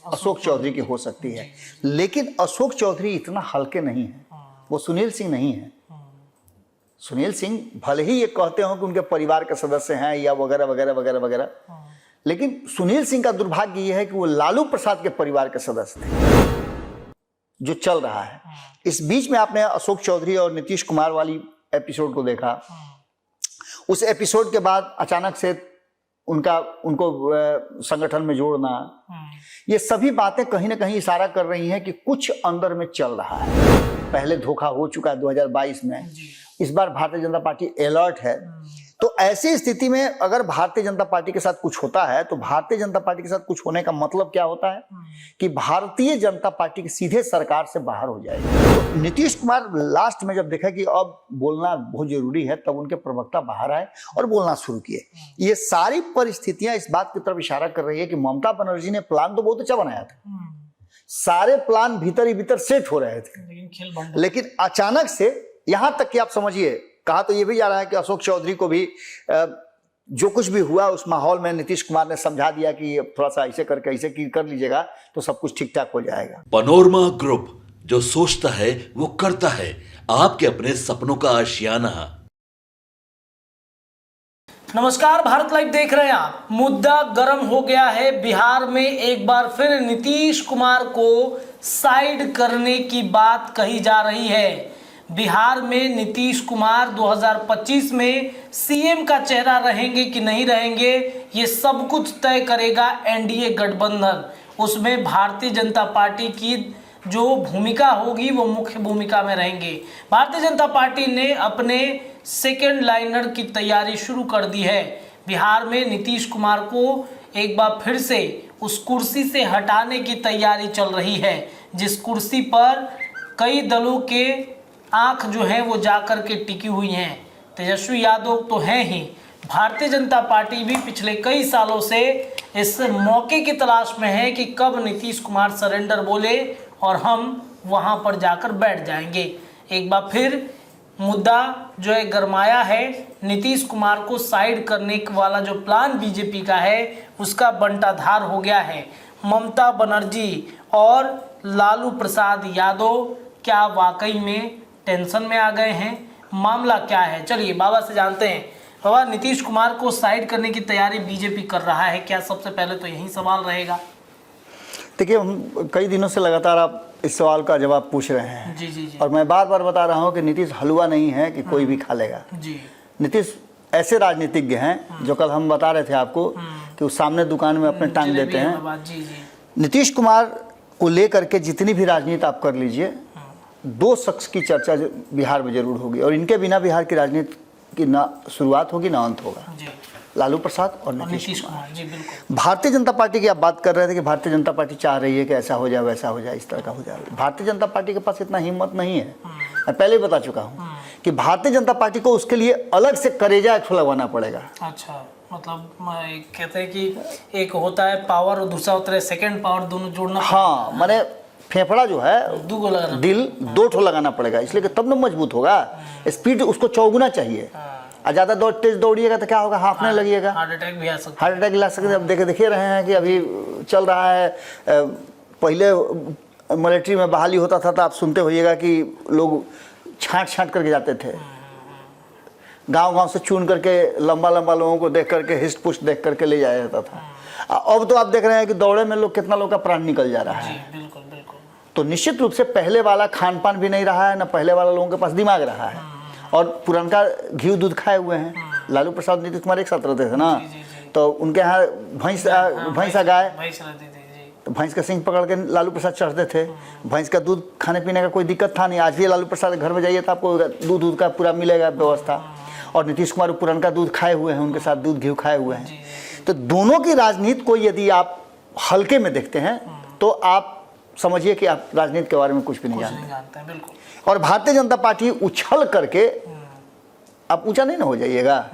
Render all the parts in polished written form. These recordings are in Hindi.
अशोक चौधरी की हो सकती है, लेकिन अशोक चौधरी इतना हल्के नहीं है, वो सुनील सिंह नहीं है। सुनील सिंह भले ही ये कहते हो कि उनके परिवार के सदस्य हैं या वगैरह वगैरह वगैरह वगैरह, लेकिन सुनील सिंह का दुर्भाग्य ये है कि वो लालू प्रसाद के परिवार के सदस्य थे, जो चल रहा है। इस बीच में आपने अशोक चौधरी और नीतीश कुमार वाली एपिसोड को देखा। उस एपिसोड के बाद अचानक से उनको संगठन में जोड़ना, ये सभी बातें कहीं ना कहीं इशारा कर रही हैं कि कुछ अंदर में चल रहा है। पहले धोखा हो चुका है 2022 में, इस बार भारतीय जनता पार्टी अलर्ट है। तो ऐसी स्थिति में अगर भारतीय जनता पार्टी के साथ कुछ होता है तो भारतीय जनता पार्टी के साथ कुछ होने का मतलब क्या होता है कि भारतीय जनता पार्टी सीधे सरकार से बाहर हो जाएगी। तो नीतीश कुमार लास्ट में जब देखा कि अब बोलना बहुत जरूरी है, तब उनके प्रवक्ता बाहर आए और बोलना शुरू किए। ये सारी परिस्थितियां इस बात की तरफ इशारा कर रही है कि ममता बनर्जी ने प्लान तो बहुत अच्छा बनाया था, सारे प्लान भीतर ही भीतर सेट हो रहे थे, लेकिन अचानक से यहां तक कि आप समझिए, कहा तो ये भी जा रहा है कि अशोक चौधरी को भी जो कुछ भी हुआ उस माहौल में नीतीश कुमार ने समझा दिया कि थोड़ा सा ऐसे करके ऐसे कर लीजिएगा तो सब कुछ ठीक ठाक हो जाएगा। पनोरमा ग्रुप, जो सोचता है वो करता है, आपके अपने सपनों का आशियाना। नमस्कार, भारत लाइव देख रहे हैं आप। मुद्दा गर्म हो गया है। बिहार में एक बार फिर नीतीश कुमार को साइड करने की बात कही जा रही है। बिहार में नीतीश कुमार 2025 में सीएम का चेहरा रहेंगे कि नहीं रहेंगे, ये सब कुछ तय करेगा एनडीए गठबंधन। उसमें भारतीय जनता पार्टी की जो भूमिका होगी वो मुख्य भूमिका में रहेंगे। भारतीय जनता पार्टी ने अपने सेकेंड लाइनर की तैयारी शुरू कर दी है। बिहार में नीतीश कुमार को एक बार फिर से उस कुर्सी से हटाने की तैयारी चल रही है, जिस कुर्सी पर कई दलों के आंख जो है वो जाकर के टिकी हुई हैं। तेजस्वी यादव तो हैं ही, भारतीय जनता पार्टी भी पिछले कई सालों से इस मौके की तलाश में है कि कब नीतीश कुमार सरेंडर बोले और हम वहां पर जाकर बैठ जाएंगे। एक बार फिर मुद्दा जो है गरमाया है। नीतीश कुमार को साइड करने वाला जो प्लान बीजेपी का है उसका बंटाधार हो गया है। ममता बनर्जी और लालू प्रसाद यादव क्या वाकई में टेंशन में आ गए हैं? मामला क्या है, चलिए बाबा से जानते हैं। बाबा, नीतीश कुमार को साइड करने की तैयारी बीजेपी कर रहा है क्या? सबसे पहले तो यही सवाल रहेगा। देखिए, हम कई दिनों से लगातार आप इस सवाल का जवाब पूछ रहे हैं। जी जी जी। और मैं बार बार बता रहा हूं कि नीतीश हलवा नहीं है कि कोई भी खा लेगा। जी। नीतीश ऐसे राजनीतिज्ञ हैं जो कल हम बता रहे थे आपको कि वो सामने दुकान में अपने टांग देते हैं। जी जी। नीतीश कुमार को लेकर के जितनी भी राजनीति आप कर लीजिए, दो शख्स की चर्चा बिहार में जरूर होगी और इनके बिना बिहार की राजनीति की ना शुरुआत होगी ना अंत होगा। लालू प्रसाद और नीतीश कुमार। जी बिल्कुल। भारतीय जनता पार्टी की आप बात कर रहे थे कि भारतीय जनता पार्टी चाह रही है कि ऐसा हो जाए, वैसा हो जाए, इस तरह का हो जाए। भारतीय जनता पार्टी के पास इतना हिम्मत नहीं है। मैं पहले ही बता चुका हूँ कि भारतीय जनता पार्टी को उसके लिए अलग से करेजा एक लगवाना पड़ेगा। अच्छा, मतलब कहते हैं कि एक होता है पावर और दूसरा होता है सेकंड पावर, दोनों जोड़ना। हाँ, मैंने फेफड़ा जो है दिल दो ठो लगाना पड़ेगा, इसलिए तब ना मजबूत होगा। स्पीड उसको चौगुना चाहिए। और ज्यादा तेज दौड़िएगा तो क्या होगा, हाफने लगेगा, हार्ट अटैक भी आ सकता है। हार्ट अटैक ला सकते हैं। अब देखे रहे हैं कि अभी चल रहा है। पहले मिलिट्री में बहाली होता था तो आप सुनते होइएगा कि लोग छांट करके जाते थे, गांव से चुन करके लंबा लोगों को देख करके हिस्ट पुष्ट देख करके ले जाया जाता था। अब तो आप देख रहे हैं कि दौड़े में लोग कितना लोग का प्राण निकल जा रहा है। बिल्कुल बिल्कुल। तो निश्चित रूप से पहले वाला खान पान भी नहीं रहा है, ना पहले वाला लोगों के पास दिमाग रहा है, और पुरनका घी दूध खाए हुए हैं। लालू प्रसाद नीतीश कुमार एक साथ रहते थे ना, तो उनके यहाँ भैंस गाय, तो भैंस का सिंह पकड़ के लालू प्रसाद चढ़ते थे। भैंस का दूध खाने पीने का कोई दिक्कत था नहीं। आज भी लालू प्रसाद घर में जाइए तो आपको दूध का पूरा मिलेगा व्यवस्था। और नीतीश कुमार पुरनका दूध खाए हुए हैं, उनके साथ दूध घी खाए हुए हैं। तो दोनों की राजनीति को यदि आप हल्के में देखते हैं तो आप समझिए कि आप राजनीति के बारे में कुछ भी नहीं जानते। बिल्कुल। और भारतीय जनता पार्टी उछल करके, आप ऊंचा नहीं ना हो जाइएगा,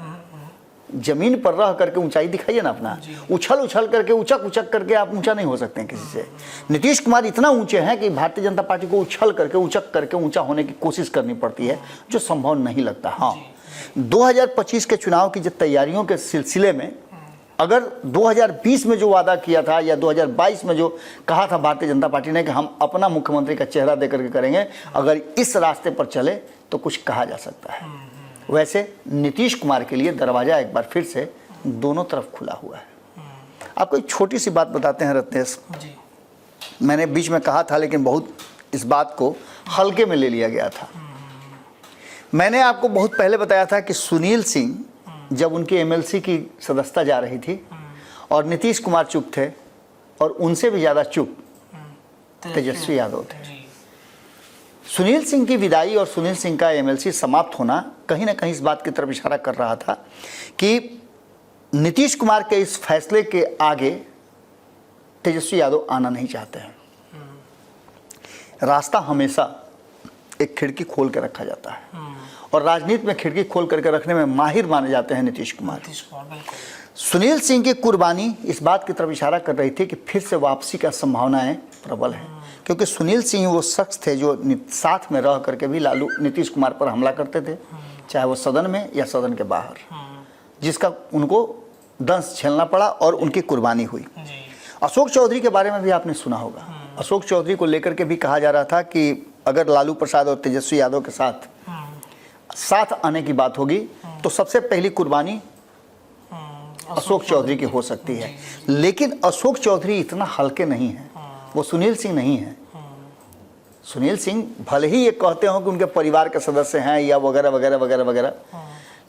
जमीन पर रह करके ऊंचाई दिखाइए ना अपना। उछल करके उचक करके आप ऊंचा नहीं हो सकते हैं किसी से। नीतीश कुमार इतना ऊंचे हैं कि भारतीय जनता पार्टी को उछल करके उचक करके ऊंचा होने की कोशिश करनी पड़ती है, जो संभव नहीं लगता। हाँ, 2025 के चुनाव की जो तैयारियों के सिलसिले में अगर 2020 में जो वादा किया था या 2022 में जो कहा था भारतीय जनता पार्टी ने कि हम अपना मुख्यमंत्री का चेहरा देकर के करेंगे, अगर इस रास्ते पर चले तो कुछ कहा जा सकता है। वैसे नीतीश कुमार के लिए दरवाजा एक बार फिर से दोनों तरफ खुला हुआ है। आपको एक छोटी सी बात बताते हैं रत्नेश, मैंने बीच में कहा था लेकिन बहुत इस बात को हल्के में ले लिया गया था। मैंने आपको बहुत पहले बताया था कि सुनील सिंह जब उनकी एमएलसी की सदस्यता जा रही थी और नीतीश कुमार चुप थे और उनसे भी ज़्यादा चुप तेजस्वी यादव थे। सुनील सिंह की विदाई और सुनील सिंह का एमएलसी समाप्त होना कहीं ना कहीं इस बात की तरफ इशारा कर रहा था कि नीतीश कुमार के इस फैसले के आगे तेजस्वी यादव आना नहीं चाहते हैं। रास्ता हमेशा एक खिड़की खोल के रखा जाता है और राजनीति में खिड़की खोल करके रखने में माहिर माने जाते हैं नीतीश कुमार। सुनील सिंह की कुर्बानी इस बात की तरफ इशारा कर रही थी कि फिर से वापसी का संभावनाएं प्रबल है, क्योंकि सुनील सिंह वो शख्स थे जो साथ में रह करके भी नीतीश कुमार पर हमला करते थे, चाहे वो सदन में या सदन के बाहर, जिसका उनको दंश झेलना पड़ा और उनकी कुर्बानी हुई। अशोक चौधरी के बारे में भी आपने सुना होगा। अशोक चौधरी को लेकर के भी कहा जा रहा था कि अगर लालू प्रसाद और तेजस्वी यादव के साथ आने की बात होगी तो सबसे पहली कुर्बानी अशोक चौधरी की हो सकती है। लेकिन अशोक चौधरी इतना हल्के नहीं है, वो सुनील सिंह नहीं है। सुनील सिंह भले ही ये कहते हो कि उनके परिवार के सदस्य हैं या वगैरह वगैरह वगैरह वगैरह,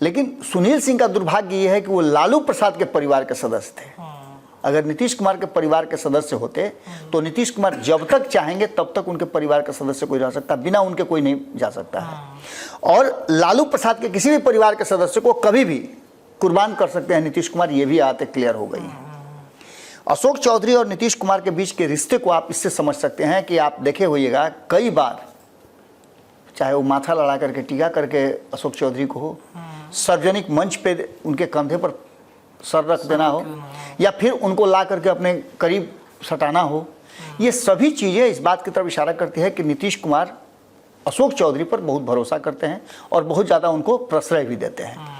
लेकिन सुनील सिंह का दुर्भाग्य ये है कि वो लालू प्रसाद के परिवार के सदस्य थे। अगर नीतीश कुमार के परिवार के सदस्य होते तो नीतीश कुमार जब तक चाहेंगे तब तक उनके परिवार का सदस्य कोई रह सकता, बिना उनके कोई नहीं जा सकता है। और लालू प्रसाद के किसी भी परिवार के सदस्य को कभी भी कुर्बान कर सकते हैं नीतीश कुमार, ये भी आते क्लियर हो गई है। अशोक चौधरी और नीतीश कुमार के बीच के रिश्ते को आप इससे समझ सकते हैं कि आप देखे होइएगा कई बार, चाहे वो माथा लड़ा करके टीका करके अशोक चौधरी को हो, सार्वजनिक मंच पे उनके कंधे पर सर रख देना हो, या फिर उनको ला करके अपने करीब सटाना हो, ये सभी चीज़ें इस बात की तरफ इशारा करती है कि नीतीश कुमार अशोक चौधरी पर बहुत भरोसा करते हैं और बहुत ज़्यादा उनको प्रश्रय भी देते हैं।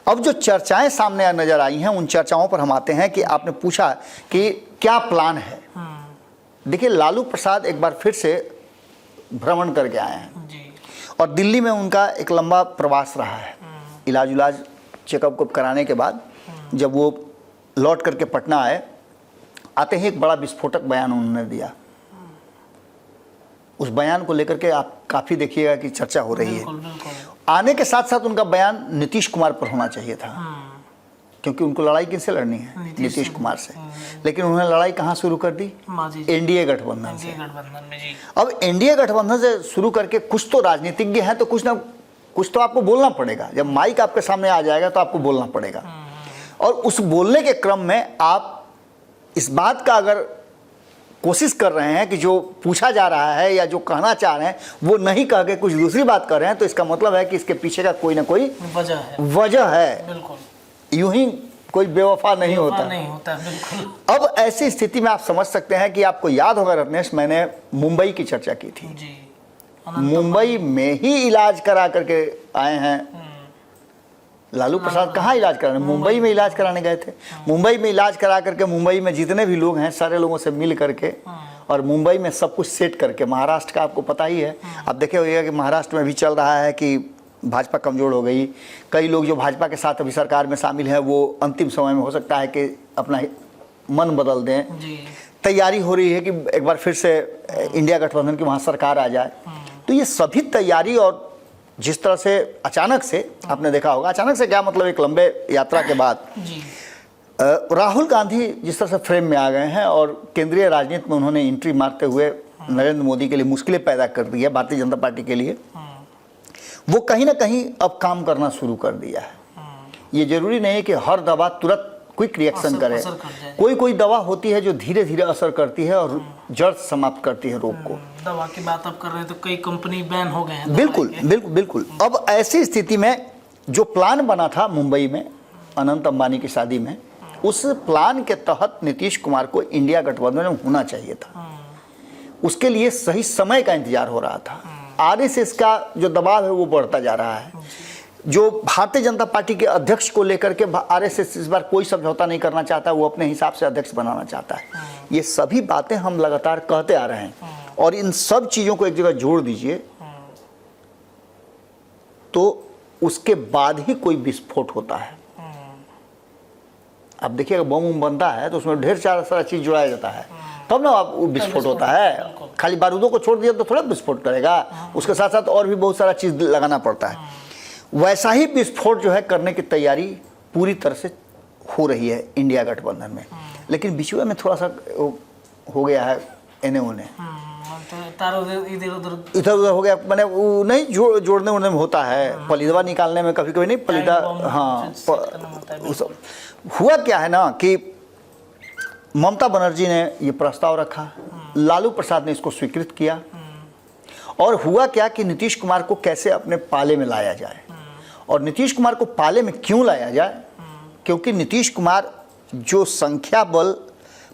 अब जो चर्चाएं सामने नजर आई हैं, उन चर्चाओं पर हम आते हैं कि आपने पूछा कि क्या प्लान है। देखिए, लालू प्रसाद एक बार फिर से भ्रमण करके आए हैं और दिल्ली में उनका एक लंबा प्रवास रहा है। इलाज चेकअप कराने के बाद जब वो लौट करके पटना आए, आते ही एक बड़ा विस्फोटक बयान उन्होंने दिया। उस बयान को लेकर के आप काफ़ी देखिएगा कि चर्चा हो रही है। आने के साथ साथ उनका बयान नीतीश कुमार पर होना चाहिए था, क्योंकि उनको लड़ाई किससे लड़नी है? नीतीश कुमार से। लेकिन उन्होंने लड़ाई कहाँ शुरू कर दी? एनडीए गठबंधन से। अब एनडीए गठबंधन से शुरू करके कुछ तो राजनीतिज्ञ हैं, तो कुछ तो आपको बोलना पड़ेगा। जब माइक आपके सामने आ जाएगा तो आपको बोलना पड़ेगा, और उस बोलने के क्रम में आप इस बात का अगर कोशिश कर रहे हैं कि जो पूछा जा रहा है या जो कहना चाह रहे हैं वो नहीं कह के कुछ दूसरी बात कर रहे हैं, तो इसका मतलब है कि इसके पीछे का कोई ना कोई वजह है। बिल्कुल। यूं ही कोई बेवफा नहीं होता। बिल्कुल। अब ऐसी स्थिति में आप समझ सकते हैं कि आपको याद होगा रत्नेश, मैंने मुंबई की चर्चा की थी। मुंबई में ही इलाज करा करके आए हैं लालू प्रसाद। कहाँ इलाज कराने? मुंबई में इलाज कराने गए थे। मुंबई में इलाज करा करके मुंबई में जितने भी लोग हैं सारे लोगों से मिल करके और मुंबई में सब कुछ सेट करके, महाराष्ट्र का आपको पता ही है, आप देखे होइएगा कि महाराष्ट्र में भी चल रहा है कि भाजपा कमज़ोर हो गई। कई लोग जो भाजपा के साथ अभी सरकार में शामिल हैं वो अंतिम समय में हो सकता है कि अपना मन बदल दें। तैयारी हो रही है कि एक बार फिर से इंडिया गठबंधन की वहाँ सरकार आ जाए। तो ये सभी तैयारी, और जिस तरह से अचानक से आपने देखा होगा, अचानक से क्या मतलब, एक लंबे यात्रा के बाद राहुल गांधी जिस तरह से फ्रेम में आ गए हैं और केंद्रीय राजनीति में उन्होंने एंट्री मारते हुए नरेंद्र मोदी के लिए मुश्किलें पैदा कर दी है, भारतीय जनता पार्टी के लिए, वो कहीं ना कहीं अब काम करना शुरू कर दिया है। ये जरूरी नहीं है कि हर दवा तुरंत क्विक रिएक्शन करे। कोई दवा होती है जो धीरे धीरे असर करती है और जड़ समाप्त करती है रोग को। दवा की बात आप कर रहे हैं तो कई कंपनी बैन हो गए हैं। बिल्कुल। अब ऐसी स्थिति में जो प्लान बना था मुंबई में अनंत अंबानी की शादी में, उस प्लान के तहत नीतीश कुमार को इंडिया गठबंधन में होना चाहिए था। उसके लिए सही समय का इंतजार हो रहा था। आरएसएस का जो दबाव है वो बढ़ता जा रहा है। जो भारतीय जनता पार्टी के अध्यक्ष को लेकर के आरएसएस इस बार कोई समझौता नहीं करना चाहता, वो अपने हिसाब से अध्यक्ष बनाना चाहता है। ये सभी बातें हम लगातार कहते आ रहे हैं और इन सब चीज़ों को एक जगह जोड़ दीजिए तो उसके बाद ही कोई विस्फोट होता है। अब देखिए बम बनता है तो उसमें ढेर सारा चीज़ जुड़ाया जाता है, तब ना आप विस्फोट होता है। खाली बारूदों को छोड़ दिया तो थोड़ा विस्फोट करेगा, उसके साथ साथ और भी बहुत सारा चीज़ लगाना पड़ता है। वैसा ही विस्फोट जो है करने की तैयारी पूरी तरह से हो रही है इंडिया गठबंधन में, लेकिन बिचुआ में थोड़ा सा हो गया है एने ओने, इधर उधर हो गया। मैंने वो नहीं जोड़ने उड़ने में होता है, पलीदवा निकालने में कभी कभी नहीं पलीदा। हाँ, हुआ क्या है ना कि ममता बनर्जी ने ये प्रस्ताव रखा, लालू प्रसाद ने इसको स्वीकृत किया, और हुआ क्या कि नीतीश कुमार को कैसे अपने पाले में लाया जाए। और नीतीश कुमार को पाले में क्यों लाया जाए? क्योंकि नीतीश कुमार जो संख्या बल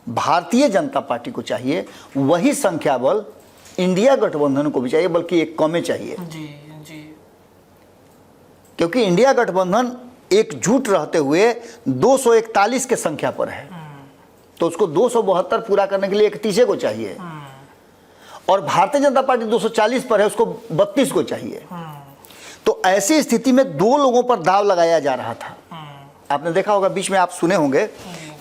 भारतीय जनता पार्टी को चाहिए वही संख्या बल इंडिया गठबंधन को भी चाहिए, बल्कि एक कम चाहिए। क्योंकि इंडिया गठबंधन एकजुट रहते हुए 241 के संख्या पर है, तो उसको 272 पूरा करने के लिए 31 को चाहिए, और भारतीय जनता पार्टी 240 पर है, उसको 32 को चाहिए। तो ऐसी स्थिति में दो लोगों पर दाव लगाया जा रहा था। आपने देखा होगा, बीच में आप सुने होंगे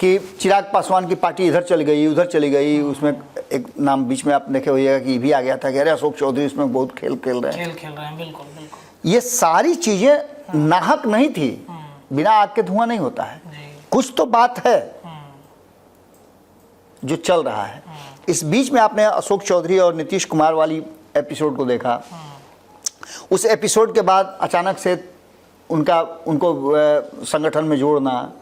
कि चिराग पासवान की पार्टी इधर चली गई उधर चली गई, उसमें एक नाम बीच में आप देखे होइएगा कि भी आ गया था कि अरे अशोक चौधरी इसमें बहुत खेल खेल रहे हैं। बिल्कुल। ये सारी चीजें नाहक नहीं थी, बिना आग के धुआं नहीं होता है, कुछ तो बात है जो चल रहा है। इस बीच में आपने अशोक चौधरी और नीतीश कुमार वाली एपिसोड को देखा। उस एपिसोड के बाद अचानक से उनको संगठन में जोड़ना,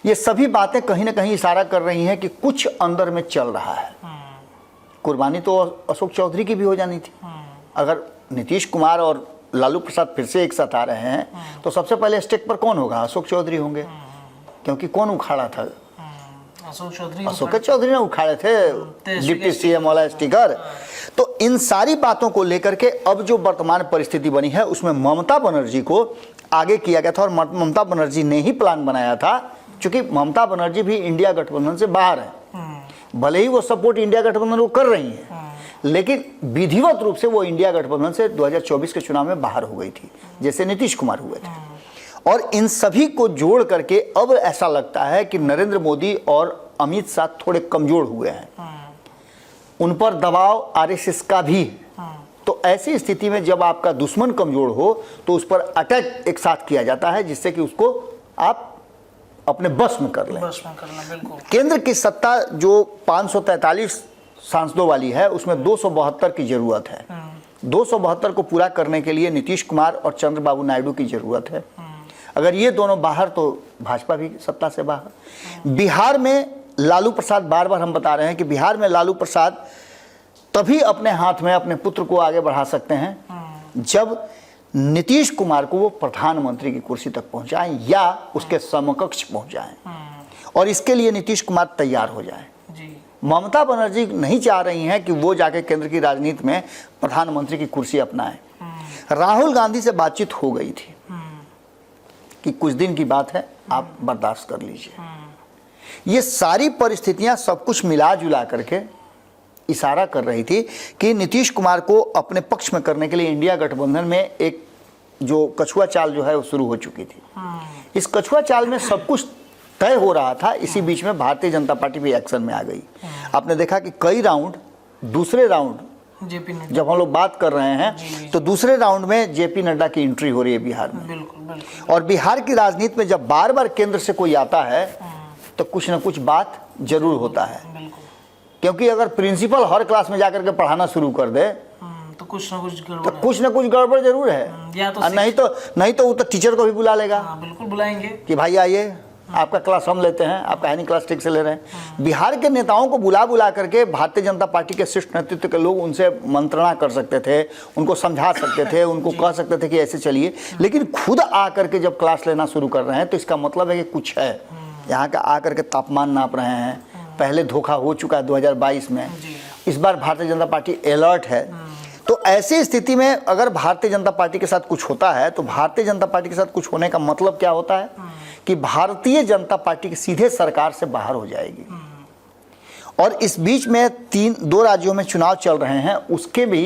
ये सभी बातें कहीं ना कहीं इशारा कर रही हैं कि कुछ अंदर में चल रहा है। कुर्बानी तो अशोक चौधरी की भी हो जानी थी। अगर नीतीश कुमार और लालू प्रसाद फिर से एक साथ आ रहे हैं तो सबसे पहले स्टेक पर कौन होगा? अशोक चौधरी होंगे, क्योंकि कौन उखाड़ा था? अशोक चौधरी ने उखाड़े थे डिप्टी सीएम वाला स्टिकर। तो इन सारी बातों को लेकर के अब जो वर्तमान परिस्थिति बनी है उसमें ममता बनर्जी को आगे किया गया था, और ममता बनर्जी ने ही प्लान बनाया था, क्योंकि ममता बनर्जी भी इंडिया गठबंधन से बाहर है। भले ही वो सपोर्ट इंडिया गठबंधन को कर रही है, लेकिन विधिवत रूप से वो इंडिया गठबंधन से 2024 के चुनाव में बाहर हो गई थी, जैसे नीतीश कुमार हुए थे। और इन सभी को जोड़ करके अब ऐसा लगता है कि नरेंद्र मोदी और अमित शाह थोड़े कमजोर हुए हैं, उन पर दबाव आरएसएस का भी। तो ऐसी स्थिति में जब आपका दुश्मन कमजोर हो तो उस पर अटैक एक साथ किया जाता है, जिससे कि उसको आप अपने बस में कर लें। बिल्कुल। केंद्र की सत्ता जो 543 सांसदों वाली है उसमें 272 की जरूरत है। 272 को पूरा करने के लिए नीतीश कुमार और चंद्रबाबू नायडू की जरूरत है। अगर ये दोनों बाहर तो भाजपा भी सत्ता से बाहर। बिहार में लालू प्रसाद, बार बार हम बता रहे हैं कि बिहार में लालू प्रसाद तभी अपने हाथ में अपने पुत्र को आगे बढ़ा सकते हैं जब नीतीश कुमार को वो प्रधानमंत्री की कुर्सी तक पहुंचाएं या उसके समकक्ष पहुंचाएं, और इसके लिए नीतीश कुमार तैयार हो जाए। ममता बनर्जी नहीं चाह रही हैं कि वो जाके केंद्र की राजनीति में प्रधानमंत्री की कुर्सी अपनाएं। राहुल गांधी से बातचीत हो गई थी कि कुछ दिन की बात है, आप बर्दाश्त कर लीजिए। ये सारी परिस्थितियां सब कुछ मिला जुला करके इशारा कर रही थी कि नीतीश कुमार को अपने पक्ष में करने के लिए इंडिया गठबंधन में एक जो कछुआ चाल जो है वो शुरू हो चुकी थी। इस कछुआ चाल में सब कुछ तय हो रहा था। इसी बीच में भारतीय जनता पार्टी भी एक्शन में आ गई। आपने देखा कि कई राउंड, दूसरे राउंड जब हम लोग बात कर रहे हैं तो दूसरे राउंड में जेपी नड्डा की एंट्री हो रही है बिहार में। बिल्कुल। और बिहार की राजनीति में जब बार बार केंद्र से कोई आता है तो कुछ ना कुछ बात जरूर होता है, क्योंकि अगर प्रिंसिपल हर क्लास में जाकर के पढ़ाना शुरू कर दे तो कुछ ना कुछ गड़बड़ जरूर है। या तो नहीं तो वो तो टीचर को भी बुला लेगा। बिल्कुल बुलाएंगे कि भाई आइए, आपका क्लास हम लेते हैं, आप कहानी क्लास ठीक से ले रहे हैं। बिहार के नेताओं को बुला करके भारतीय जनता पार्टी के शीर्ष नेतृत्व के लोग उनसे मंत्रणा कर सकते थे, उनको समझा सकते थे, उनको कह सकते थे कि ऐसे चलिए। लेकिन खुद आकर के जब क्लास लेना शुरू कर रहे हैं तो इसका मतलब है कि कुछ है। यहाँ का आकर के तापमान नाप रहे हैं। पहले धोखा हो चुका है 2022 में, इस बार भारतीय जनता पार्टी अलर्ट है। तो ऐसी स्थिति में अगर भारतीय जनता पार्टी के साथ कुछ होता है तो भारतीय जनता पार्टी के साथ कुछ होने का मतलब क्या होता है कि भारतीय जनता पार्टी सीधे सरकार से बाहर हो जाएगी। और इस बीच में 2 राज्यों में चुनाव चल रहे हैं, उसके भी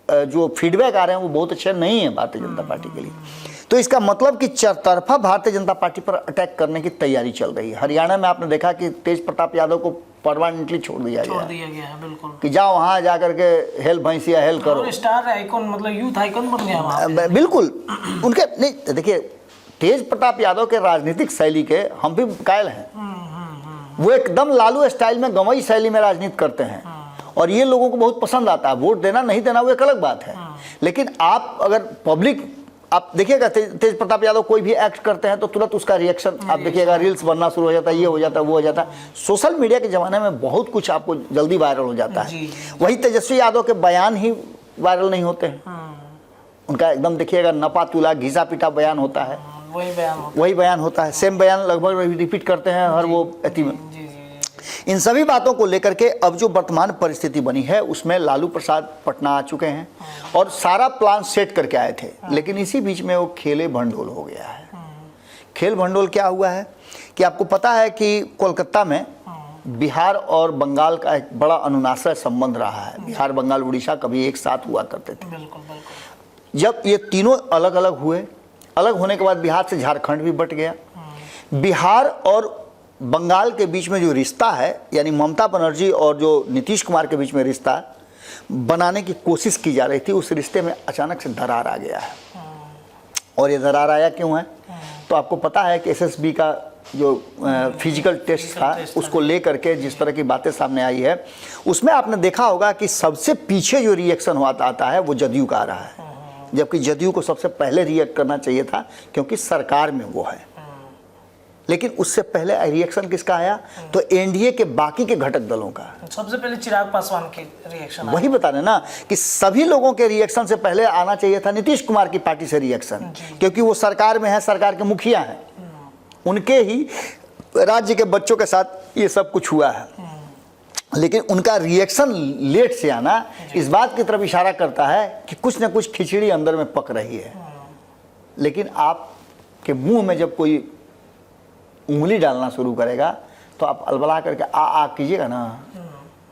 जो फीडबैक आ रहे हैं वो बहुत अच्छे नहीं है भारतीय जनता पार्टी के लिए। तो इसका मतलब कि चरतरफा भारतीय जनता पार्टी पर अटैक करने की तैयारी चल रही है। हरियाणा में आपने देखा कि तेज प्रताप यादव को परमानेंटली छोड़ दिया गया है बिल्कुल, कि जाओ वहां जा करके हेल भैंसिया हेल करो। स्टार आइकॉन मतलब यूथ आइकॉन बन गया वहाँ पे। बिल्कुल उनके नहीं, देखिए तेज प्रताप यादव के राजनीतिक शैली के हम भी कायल हैं। वो एकदम लालू स्टाइल में गंवई शैली में राजनीति करते हैं और ये लोगों को बहुत पसंद आता है। वोट देना नहीं देना वो एक अलग बात है, लेकिन आप अगर पब्लिक आप देखिएगा तेज प्रताप यादव कोई भी एक्ट करते हैं तो तुरंत उसका रिएक्शन आप देखिएगा, रील्स बनना शुरू हो जाता है, ये हो जाता है वो हो जाता है। सोशल मीडिया के ज़माने में बहुत कुछ आपको जल्दी वायरल हो जाता है। वही तेजस्वी यादव के बयान ही वायरल नहीं होते हैं, उनका एकदम देखिएगा नपा तुला घिसा पिटा बयान होता है, वही बयान होता है, सेम बयान लगभग रिपीट करते हैं हर वो अति में। इन सभी बातों को लेकर के अब जो वर्तमान परिस्थिति बनी है उसमें लालू प्रसाद पटना आ चुके हैं और सारा प्लान सेट करके आए थे, लेकिन इसी बीच में वो खेले भंडोल हो गया है। खेल भंडोल क्या हुआ है कि आपको पता है कि कोलकाता में बिहार और बंगाल का एक बड़ा अनुनाश्रय संबंध रहा है। बिहार बंगाल उड़ीसा कभी एक साथ हुआ करते थे। जब ये तीनों अलग अलग हुए, अलग होने के बाद बिहार से झारखंड भी बट गया। बिहार और बंगाल के बीच में जो रिश्ता है, यानी ममता बनर्जी और जो नीतीश कुमार के बीच में रिश्ता बनाने की कोशिश की जा रही थी, उस रिश्ते में अचानक से दरार आ गया है। और ये दरार आया क्यों है? तो आपको पता है कि एसएसबी का जो फिजिकल टेस्ट था उसको लेकर के जिस तरह की बातें सामने आई है, उसमें आपने देखा होगा कि सबसे पीछे जो रिएक्शन आता है वो जदयू का आ रहा है, जबकि जदयू को सबसे पहले रिएक्ट करना चाहिए था क्योंकि सरकार में वो है। लेकिन उससे पहले रिएक्शन किसका आया? तो एनडीए के बाकी के घटक दलों का। सबसे पहले चिराग पासवान के रिएक्शन, वही बता रहे ना कि सभी लोगों के रिएक्शन से पहले आना चाहिए था नीतीश कुमार की पार्टी से रिएक्शन, क्योंकि वो सरकार में है, सरकार के मुखिया हैं, उनके ही राज्य के बच्चों के साथ ये सब कुछ हुआ है। लेकिन उनका रिएक्शन लेट से आना इस बात की तरफ इशारा करता है कि कुछ ना कुछ खिचड़ी अंदर में पक रही है। लेकिन आपके मुंह में जब कोई उंगली डालना शुरू करेगा तो आप अलबला करके आ कीजिएगा ना,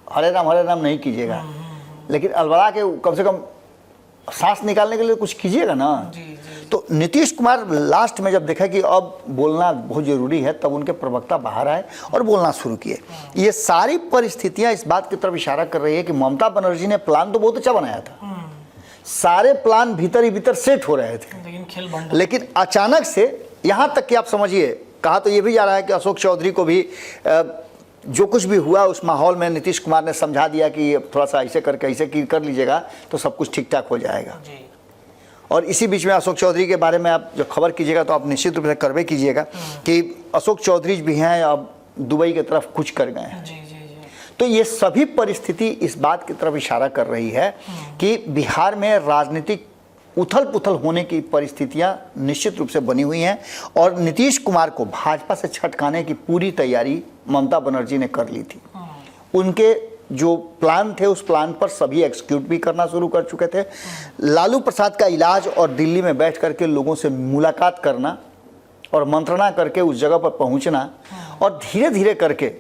हरे राम नहीं कीजिएगा, लेकिन अलबला के कम से कम सांस निकालने के लिए कुछ कीजिएगा ना। तो नीतीश कुमार लास्ट में जब देखा कि अब बोलना बहुत ज़रूरी है, तब उनके प्रवक्ता बाहर आए और बोलना शुरू किए। ये सारी परिस्थितियां इस बात की तरफ इशारा कर रही है कि ममता बनर्जी ने प्लान तो बहुत अच्छा बनाया था, सारे प्लान भीतर ही भीतर सेट हो रहे थे, लेकिन अचानक से यहाँ तक कि आप समझिए, कहा तो ये भी जा रहा है कि अशोक चौधरी को भी जो कुछ भी हुआ उस माहौल में नीतीश कुमार ने समझा दिया कि थोड़ा सा ऐसे करके ऐसे कर लीजिएगा तो सब कुछ ठीक ठाक हो जाएगा। और इसी बीच में अशोक चौधरी के बारे में आप जब खबर कीजिएगा तो आप निश्चित रूप से करवे कीजिएगा कि अशोक चौधरी भी हैं, अब दुबई की तरफ कुछ कर गए हैं। तो ये सभी परिस्थिति इस बात की तरफ इशारा कर रही है कि बिहार में राजनीतिक उथल पुथल होने की परिस्थितियां निश्चित रूप से बनी हुई हैं और नीतीश कुमार को भाजपा से छटकाने की पूरी तैयारी ममता बनर्जी ने कर ली थी। उनके जो प्लान थे उस प्लान पर सभी एग्जीक्यूट भी करना शुरू कर चुके थे। लालू प्रसाद का इलाज और दिल्ली में बैठ करके लोगों से मुलाकात करना और मंत्रणा करके उस जगह पर पहुंचना और धीरे धीरे करके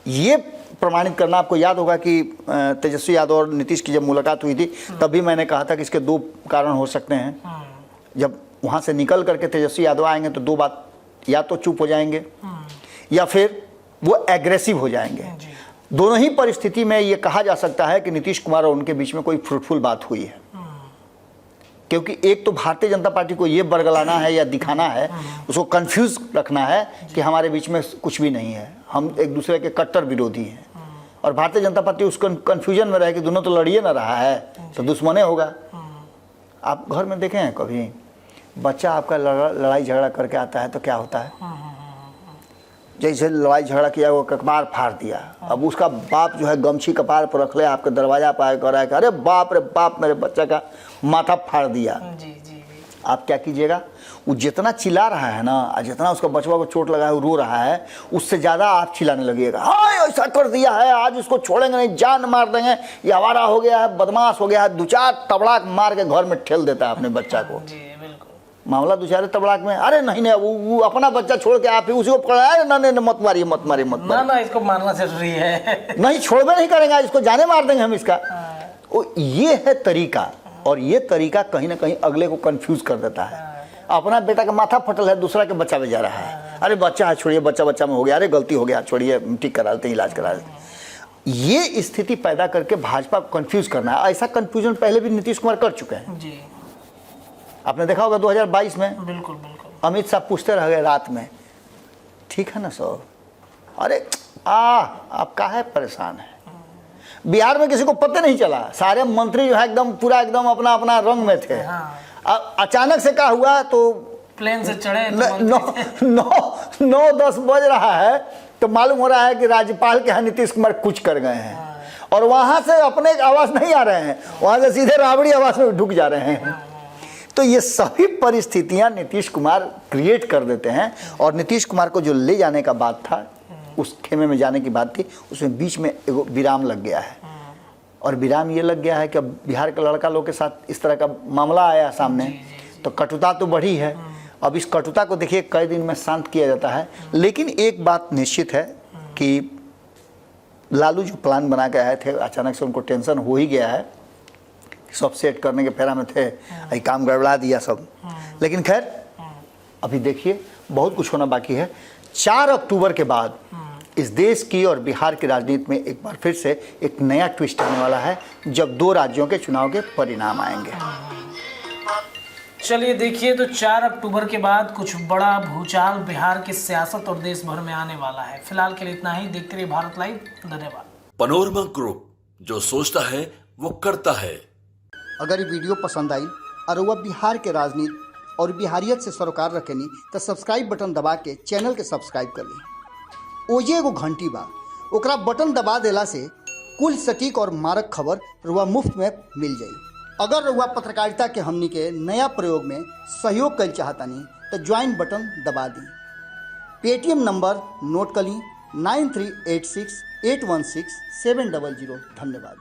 ये प्रमाणित करना। आपको याद होगा कि तेजस्वी यादव और नीतीश की जब मुलाकात हुई थी तब भी मैंने कहा था कि इसके 2 कारण हो सकते हैं। जब वहाँ से निकल करके तेजस्वी यादव आएंगे तो 2 बात, या तो चुप हो जाएंगे या फिर वो एग्रेसिव हो जाएंगे। दोनों ही परिस्थिति में ये कहा जा सकता है कि नीतीश कुमार और उनके बीच में कोई फ्रूटफुल बात हुई है, क्योंकि एक तो भारतीय जनता पार्टी को ये बरगलाना है या दिखाना है, उसको कंफ्यूज रखना है कि हमारे बीच में कुछ भी नहीं है, हम एक दूसरे के कट्टर विरोधी हैं। और भारतीय जनता पार्टी उस कंफ्यूजन में रहे कि दोनों तो लड़िए ना रहा है तो दुश्मने होगा। आप घर में देखें हैं कभी बच्चा आपका लड़ाई झगड़ा करके आता है तो क्या होता है? जैसे लड़ाई झगड़ा किया वो कपार फाड़ दिया, अब उसका बाप जो है गमछी कपार पर रख ले आपके दरवाजा पर आए कह रहा है कि अरे बाप रे बाप मेरे बच्चा का माथा फाड़ दिया। आप क्या कीजिएगा? वो जितना चिल्ला रहा है ना, जितना उसका बचवा को चोट लगा है, वो रो रहा है, उससे ज़्यादा आप चिल्लाने लगेगा, हाँ ऐसा कर दिया है, आज इसको छोड़ेंगे नहीं, जान मार देंगे, ये आवारा हो गया है, बदमाश हो गया है, 2-4 तबड़ाक मार के घर में ठेल देता है अपने बच्चा को। मामला 2-4 तबड़ाक में, अरे नहीं वो अपना बच्चा छोड़ के आप ही उसी को पकड़ा, अरे ना मत मारिए मत मारिए मत मारिए, ना इसको मारना जरूरी है, नहीं छोड़बे नहीं करेंगे, इसको जाने मार देंगे हम इसका। ये है तरीका, और ये तरीका कहीं ना कहीं अगले को कंफ्यूज कर देता है। अपना बेटा का माथा फटल है, दूसरा के बच्चा में जा रहा है, अरे बच्चा है छोड़िए, बच्चा में हो गया, अरे गलती हो गया छोड़िए, ठीक करा देते हैं, इलाज करा देते हैं। ये स्थिति पैदा करके भाजपा को कंफ्यूज करना है। ऐसा कंफ्यूजन पहले भी नीतीश कुमार कर चुके हैं जी। आपने देखा होगा 2022 में बिल्कुल अमित शाह पूछते रह गए रात में, ठीक है ना सर, अरे आप काहे परेशान है। बिहार में किसी को पता नहीं चला, सारे मंत्री जो है एकदम पूरा एकदम अपना अपना रंग में थे। अचानक से क्या हुआ तो प्लेन से चढ़े, 9-10 बज रहा है तो मालूम हो रहा है कि राज्यपाल के यहाँ नीतीश कुमार कुछ कर गए हैं, और वहां से अपने आवाज नहीं आ रहे हैं, वहां से सीधे राबड़ी आवाज में ढुक जा रहे हैं। तो ये सभी परिस्थितियां नीतीश कुमार क्रिएट कर देते हैं, और नीतीश कुमार को जो ले जाने का बात था, उस खेमे में जाने की बात थी, उसमें बीच में एक विराम लग गया है। और विराम ये लग गया है कि अब बिहार के लड़का लोग के साथ इस तरह का मामला आया सामने, तो कटुता तो बढ़ी है। अब इस कटुता को देखिए कई दिन में शांत किया जाता है, लेकिन एक बात निश्चित है कि लालू जो प्लान बना के आए थे, अचानक से उनको टेंशन हो ही गया है, सब सेट करने के फेरा में थे, ये काम गड़बड़ा दिया सब। लेकिन खैर अभी देखिए बहुत कुछ होना बाकी है। 4 अक्टूबर के बाद इस देश की और बिहार की राजनीति में एक बार फिर से एक नया ट्विस्ट आने वाला है, जब 2 राज्यों के चुनाव के परिणाम आएंगे। चलिए देखिए, तो 4 अक्टूबर के बाद कुछ बड़ा भूचाल बिहार की सियासत और देश भर में आने वाला है। फिलहाल के लिए इतना ही। देखते रहिए भारत लाइव। धन्यवाद। पनोरमा ग्रुप, जो सोचता है वो करता है। अगर ये वीडियो पसंद आई और वह बिहार के राजनीति और बिहारियत से सरोकार रखेनी तो सब्सक्राइब बटन दबा के चैनल के सब्सक्राइब कर ली। ओजे एगो घंटी बा, ओकरा बटन दबा देला से कुल सटीक और मारक खबर रुआ मुफ्त में मिल जाई। अगर रुआ पत्रकारिता के हमनी के नया प्रयोग में सहयोग कर चाहतानी तो ज्वाइन बटन दबा दी। पेटीएम नंबर नोट कर ली 9386816700। धन्यवाद।